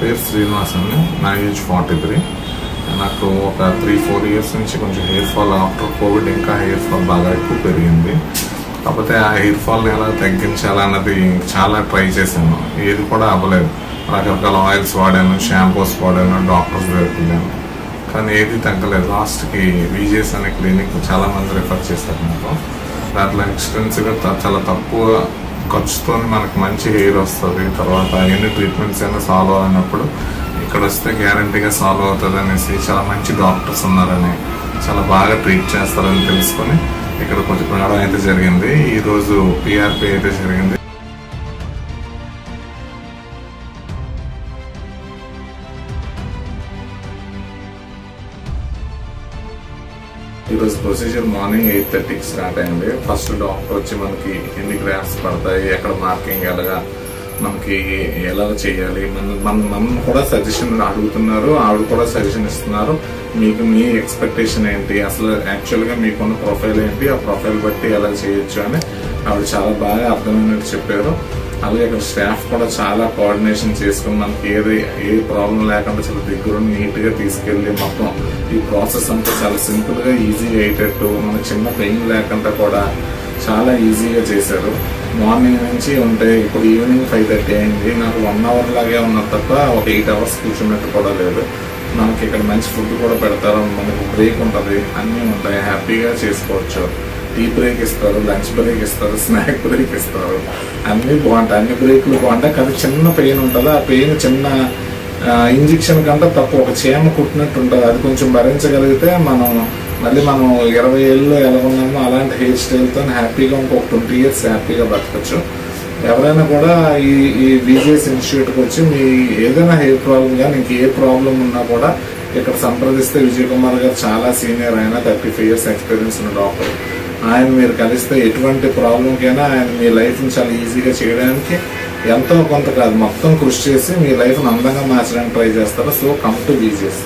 పేరు శ్రీనివాస్ అండి. నా ఏజ్ 43. నాకు ఒక 3-4 ఇయర్స్ నుంచి కొంచెం హెయిర్ ఫాల్, ఆఫ్టర్ కోవిడ్ ఇంకా హెయిర్ ఫాల్ బాగా ఎక్కువ పెరిగింది. కాకపోతే ఆ హెయిర్ ఫాల్ని ఎలా తగ్గించాలన్నది చాలా ట్రై చేశాను, ఏది కూడా అవ్వలేదు. రకరకాల ఆయిల్స్ వాడాను, షాంపూస్ వాడాను, డాక్టర్స్ దగ్గరికి వెళ్ళాను, కానీ ఏది తగ్గలేదు. లాస్ట్కి విజేస్ అనే క్లినిక్ చాలా మంది రిఫర్ చేశారు నాకు. దాంట్లో ఎక్స్పెన్సివ్గా చాలా తక్కువ ఖర్చుతో మనకు మంచి హెయిర్ వస్తుంది. తర్వాత ఎన్ని ట్రీట్మెంట్స్ అయినా సాల్వ్ అయినప్పుడు ఇక్కడ వస్తే గ్యారంటీగా సాల్వ్ అవుతుంది అనేసి, చాలా మంచి డాక్టర్స్ ఉన్నారని, చాలా బాగా ట్రీట్ చేస్తారని తెలుసుకొని ఇక్కడ కొంచెం రావడం అయితే జరిగింది. ఈరోజు పిఆర్పి అయితే జరిగింది. ఈరోజు ప్రొసీజర్ మార్నింగ్ 8:30కి స్టార్ట్ అయింది. ఫస్ట్ డాక్టర్ వచ్చి మనకి ఎన్ని గ్రాఫ్స్ పడతాయి, ఎక్కడ మార్కింగ్ ఎలాగా, మనకి ఎలా చేయాలి, మనం కూడా సజెషన్ అడుగుతున్నారు, ఆవిడ కూడా సజెషన్ ఇస్తున్నారు. మీకు మీ ఎక్స్పెక్టేషన్ ఏంటి, అసలు యాక్చువల్గా మీకున్న ప్రొఫైల్ ఏంటి, ఆ ప్రొఫైల్ బట్టి ఎలా చేయొచ్చు అని ఆవిడ చాలా బాగా అర్థమైనట్టు చెప్పారు. అలాగే ఇక్కడ స్టాఫ్ కూడా చాలా కోఆర్డినేషన్ చేసుకుని మనకి ఏ ప్రాబ్లం లేకుండా చాలా దగ్గర నీట్గా తీసుకెళ్లి మొత్తం ఈ ప్రాసెస్ అంతా చాలా సింపుల్గా ఈజీగా అయ్యేటట్టు, మనకు చిన్న పెయిన్ లేకుండా కూడా చాలా ఈజీగా చేశారు. మార్నింగ్ నుంచి ఉంటే ఇప్పుడు ఈవినింగ్ 5:30 అయింది. నాకు 1 అవర్ లాగే ఉన్నది తప్ప ఒక 8 అవర్స్ కూర్చున్నట్టు కూడా లేదు. మనకి ఇక్కడ మంచి ఫుడ్ కూడా పెడతారు, మనకు బ్రేక్ ఉంటుంది, అన్నీ ఉంటాయి, హ్యాపీగా చేసుకోవచ్చు. టీ బ్రేక్ ఇస్తారు, లంచ్ బ్రేక్ ఇస్తారు, స్నాక్ బ్రేక్ ఇస్తారు, అన్నీ బాగుంటాయి. అన్ని బ్రేక్లు బాగుంటాయి, కానీ చిన్న పెయిన్ ఉంటుంది. ఆ పెయిన్ చిన్న ఇంజెక్షన్ కంటే తక్కువ, ఒక చీమ కుట్టినట్టు ఉంటుంది. అది కొంచెం భరించగలిగితే మనం 20 ఏళ్ళు ఎలా ఉన్నామో అలాంటి హెయిర్ స్టైల్తో హ్యాపీగా ఇంకొక 20 ఇయర్స్ హ్యాపీగా బతకచ్చు. ఎవరైనా కూడా ఈ విజేఎస్ ఇన్స్టిట్యూట్కి వచ్చి మీ ఏదైనా హెయిర్ ప్రాబ్లం కానీ ఇంక ఏ ప్రాబ్లం ఉన్నా కూడా ఇక్కడ సంప్రదిస్తే విజయ్ కుమార్ గారు చాలా సీనియర్, ఆయన 35 ఇయర్స్ ఎక్స్పీరియన్స్ ఉన్న డాక్టర్. ఆయన మీరు కలిస్తే ఎటువంటి ప్రాబ్లంకైనా ఆయన మీ లైఫ్ని చాలా ఈజీగా చేయడానికి ఎంతో కొంత కాదు మొత్తం కృషి చేసి మీ లైఫ్ని అందంగా మార్చడానికి ట్రై చేస్తారు. So come to VJS.